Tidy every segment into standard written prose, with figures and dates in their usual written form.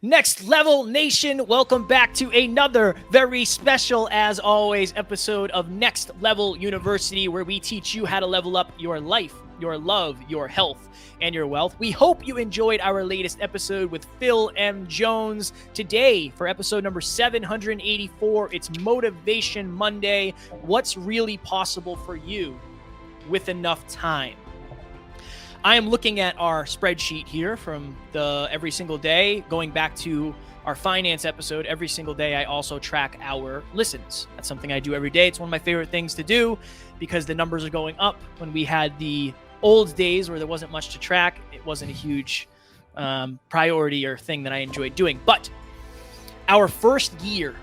Next Level Nation, welcome back to another very special, as always, episode of Next Level University, where we teach you how to level up your life, your love, your health, and your wealth. We hope you enjoyed our latest episode with Phil M. Jones. Today, for episode number 784, it's Motivation Monday. What's really possible for you with enough time? I am looking at our spreadsheet here from the every single day, going back to our finance episode. Every single day, I also track our listens. That's something I do every day. It's one of my favorite things to do because the numbers are going up. When we had the old days where there wasn't much to track, it wasn't a huge priority or thing that I enjoyed doing. But our first year,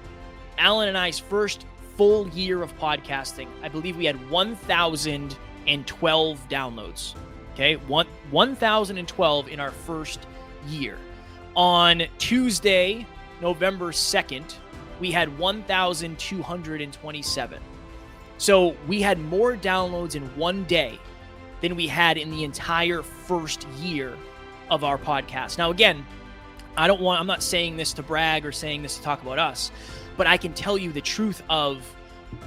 Alan and I's first full year of podcasting, I believe we had 1,012 downloads. Okay, 1,012 in our first year. On Tuesday, November 2nd, we had 1,227. So we had more downloads in one day than we had in the entire first year of our podcast. Now, again, I'm not saying this to brag or saying this to talk about us, but I can tell you the truth of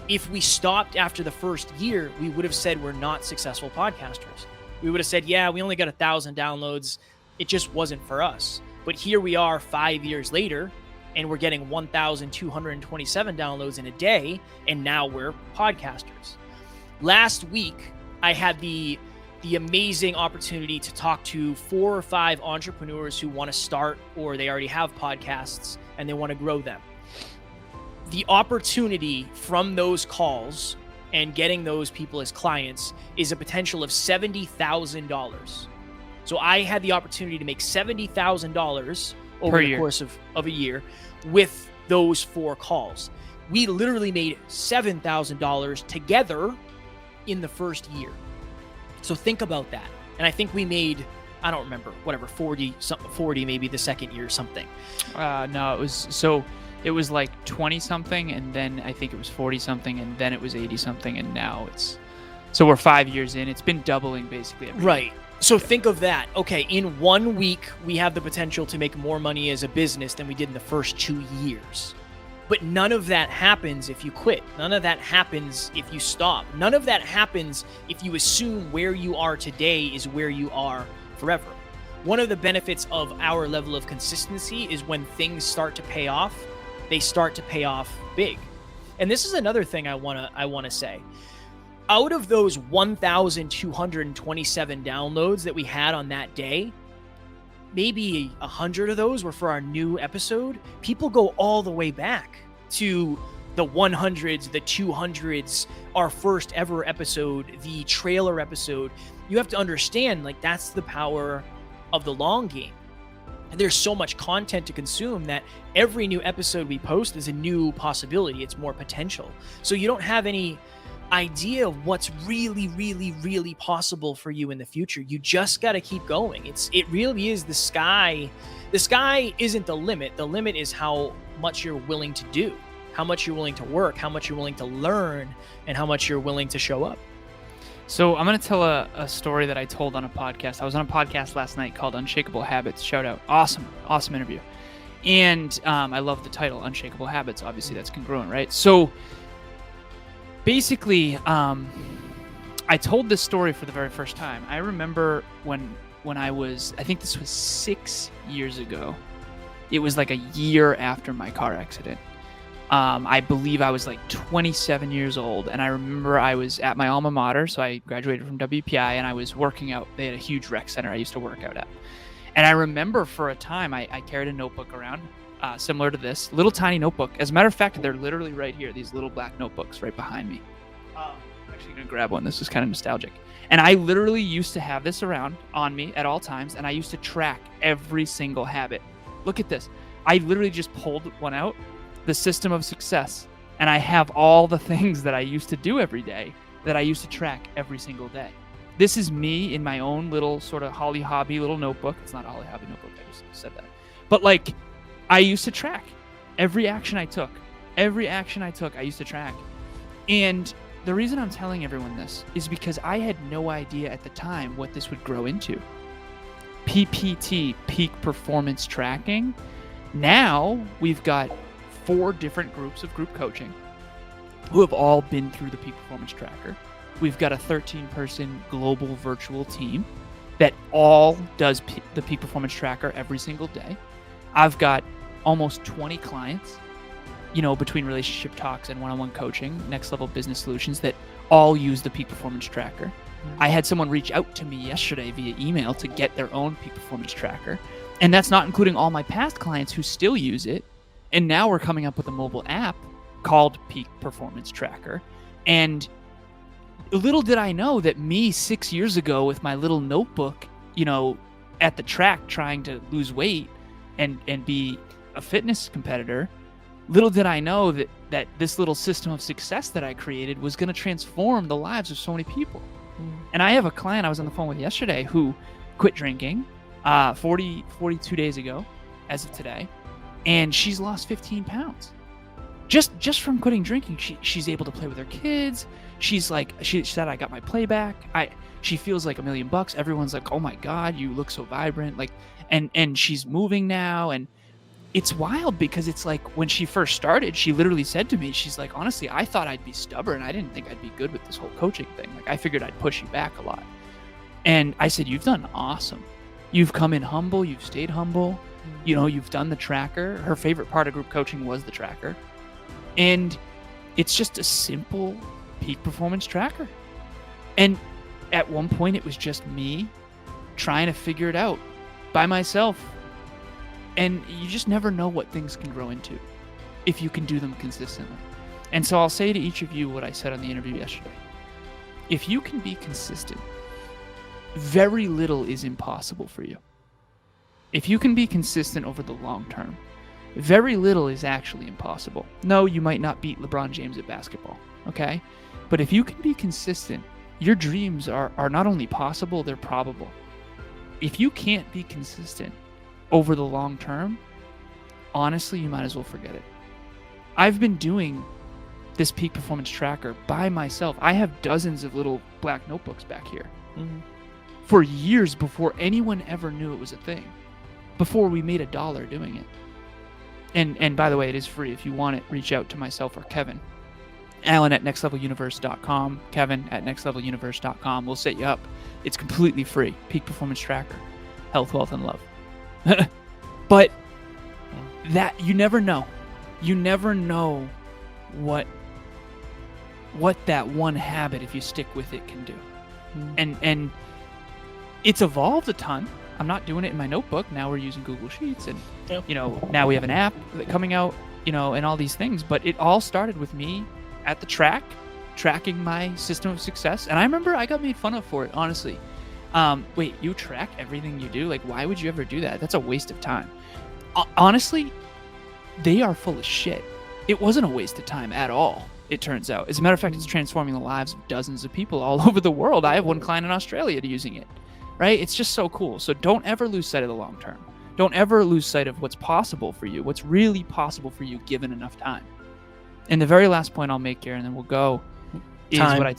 if we stopped after the first year, we would have said we're not successful podcasters. We would have said, yeah, we only got 1,000 downloads. It just wasn't for us. But here we are 5 years later, and we're getting 1,227 downloads in a day, and now we're podcasters. Last week, I had the amazing opportunity to talk to 4 or 5 entrepreneurs who want to start or they already have podcasts and they want to grow them. The opportunity from those calls and getting those people as clients is a potential of $70,000. So I had the opportunity to make $70,000 over the course of a year with those 4 calls. We literally made $7,000 together in the first year. So think about that. And I think we made, I don't remember, 40 maybe the second year or something. No, it was like 20 something, and then I think it was 40 something, and then it was 80 something, and now so we're 5 years in. It's been doubling basically every right. So think of that. Okay, in 1 week, we have the potential to make more money as a business than we did in the first 2 years. But none of that happens if you quit. None of that happens if you stop. None of that happens if you assume where you are today is where you are forever. One of the benefits of our level of consistency is when things start to pay off, they start to pay off big. And this is another thing I want to say. Out of those 1,227 downloads that we had on that day, maybe 100 of those were for our new episode. People go all the way back to the 100s, the 200s, our first ever episode, the trailer episode. You have to understand, like, that's the power of the long game. And there's so much content to consume that every new episode we post is a new possibility. It's more potential. So you don't have any idea of what's really, really, really possible for you in the future. You just got to keep going. It really is the sky. The sky isn't the limit. The limit is how much you're willing to do, how much you're willing to work, how much you're willing to learn, and how much you're willing to show up. So I'm going to tell a story that I told on a podcast. I was on a podcast last night called Unshakable Habits. Shout out. Awesome interview. And I love the title, Unshakable Habits. Obviously, that's congruent, right? So basically, I told this story for the very first time. I remember when I think this was 6 years ago. It was like a year after my car accident. I believe I was like 27 years old, and I remember I was at my alma mater, so I graduated from WPI, and I was working out. They had a huge rec center I used to work out at. And I remember for a time I carried a notebook around, similar to this, little tiny notebook. As a matter of fact, they're literally right here, these little black notebooks right behind me. I'm actually going to grab one. This is kind of nostalgic. And I literally used to have this around on me at all times, and I used to track every single habit. Look at this. I literally just pulled one out, the system of success, and I have all the things that I used to do every day that I used to track every single day. This is me in my own little sort of Holly Hobby little notebook. It's not a Holly Hobby notebook, I just said that. But like, I used to track every action I took. Every action I took, I used to track. And the reason I'm telling everyone this is because I had no idea at the time what this would grow into. PPT, peak performance tracking, Now we've got 4 different groups of group coaching who have all been through the Peak Performance Tracker. We've got a 13-person global virtual team that all does the Peak Performance Tracker every single day. I've got almost 20 clients, between relationship talks and one-on-one coaching, next level business solutions, that all use the Peak Performance Tracker. I had someone reach out to me yesterday via email to get their own Peak Performance Tracker. And that's not including all my past clients who still use it. And now we're coming up with a mobile app called Peak Performance Tracker. And little did I know that me 6 years ago with my little notebook, at the track trying to lose weight and be a fitness competitor, little did I know that this little system of success that I created was going to transform the lives of so many people. And I have a client I was on the phone with yesterday who quit drinking 42 days ago as of today, and she's lost 15 pounds. Just from quitting drinking. She's able to play with her kids. She said, I got my playback. She feels like $1 million. Everyone's like, oh my God, you look so vibrant. And she's moving now. And it's wild because it's like when she first started, she literally said to me, she's like, honestly, I thought I'd be stubborn. I didn't think I'd be good with this whole coaching thing. Like, I figured I'd push you back a lot. And I said, you've done awesome. You've come in humble. You've stayed humble. You've done the tracker. Her favorite part of group coaching was the tracker. And it's just a simple peak performance tracker. And at one point, it was just me trying to figure it out by myself. And you just never know what things can grow into if you can do them consistently. And so I'll say to each of you what I said on the interview yesterday. If you can be consistent, very little is impossible for you. If you can be consistent over the long term, very little is actually impossible. No, you might not beat LeBron James at basketball, okay? But if you can be consistent, your dreams are not only possible, they're probable. If you can't be consistent over the long term, honestly, you might as well forget it. I've been doing this peak performance tracker by myself. I have dozens of little black notebooks back here for years before anyone ever knew it was a thing, before we made $1 doing it. And by the way, it is free. If you want it, reach out to myself or Kevin. Alan at nextleveluniverse.com, Kevin at nextleveluniverse.com. We'll set you up. It's completely free. Peak Performance Tracker. Health, wealth, and love. But that, you never know. You never know what that one habit, if you stick with it, can do. And it's evolved a ton. I'm not doing it in my notebook. Now we're using Google Sheets, and now we have an app coming out, and all these things. But it all started with me at the track, tracking my system of success. And I remember I got made fun of for it, honestly. Wait, you track everything you do? Like, why would you ever do that? That's a waste of time. Honestly, they are full of shit. It wasn't a waste of time at all, it turns out. As a matter of fact, it's transforming the lives of dozens of people all over the world. I have one client in Australia using it. Right? It's just so cool. So don't ever lose sight of the long term. Don't ever lose sight of what's possible for you, what's really possible for you given enough time. And the very last point I'll make here, and then we'll go, is what I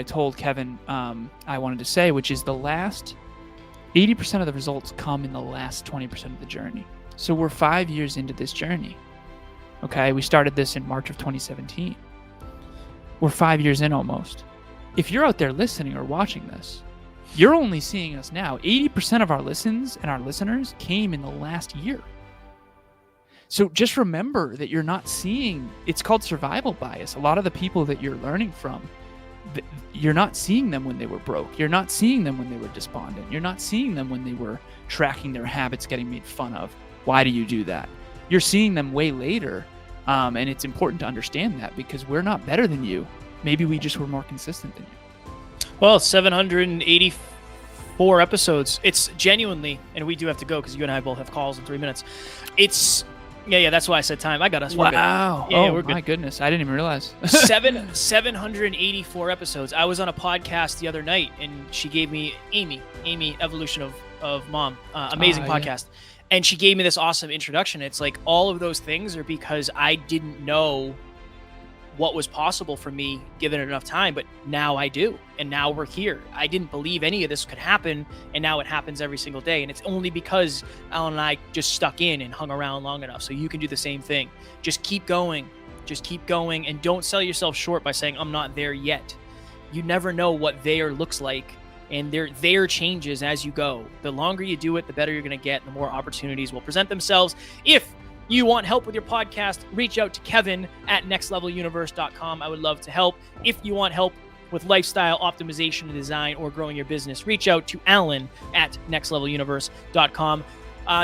told Kevin I wanted to say, which is the last 80% of the results come in the last 20% of the journey. So we're 5 years into this journey. Okay? We started this in March of 2017. We're 5 years in almost. If you're out there listening or watching this, you're only seeing us now. 80% of our listens and our listeners came in the last year. So just remember that you're not seeing, it's called survival bias. A lot of the people that you're learning from, you're not seeing them when they were broke. You're not seeing them when they were despondent. You're not seeing them when they were tracking their habits, getting made fun of. Why do you do that? You're seeing them way later. And it's important to understand that because we're not better than you. Maybe we just were more consistent than you. Well, 784 episodes. It's genuinely, and we do have to go because you and I both have calls in 3 minutes. It's, yeah, that's why I said time. I got us. Wow. Yeah, we're good. My goodness. I didn't even realize. 784 episodes. I was on a podcast the other night, and she gave me Amy, Evolution of Mom. Amazing podcast. Yeah. And she gave me this awesome introduction. It's like all of those things are because I didn't know what was possible for me given enough time, but now I do. And now we're here. I didn't believe any of this could happen, and now it happens every single day. And it's only because Alan and I just stuck in and hung around long enough. So you can do the same thing. Just keep going. Just keep going, and don't sell yourself short by saying, I'm not there yet. You never know what there looks like, and there changes as you go. The longer you do it, the better you're going to get, the more opportunities will present themselves. If you want help with your podcast, reach out to Kevin at nextleveluniverse.com. I would love to help. If you want help with lifestyle optimization and design or growing your business, reach out to Alan at nextleveluniverse.com.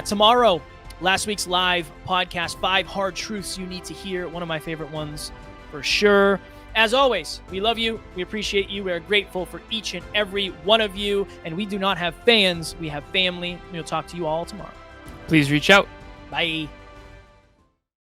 Tomorrow, last week's live podcast, 5 hard truths you need to hear. One of my favorite ones for sure. As always, we love you. We appreciate you. We are grateful for each and every one of you. And we do not have fans. We have family. We'll talk to you all tomorrow. Please reach out. Bye.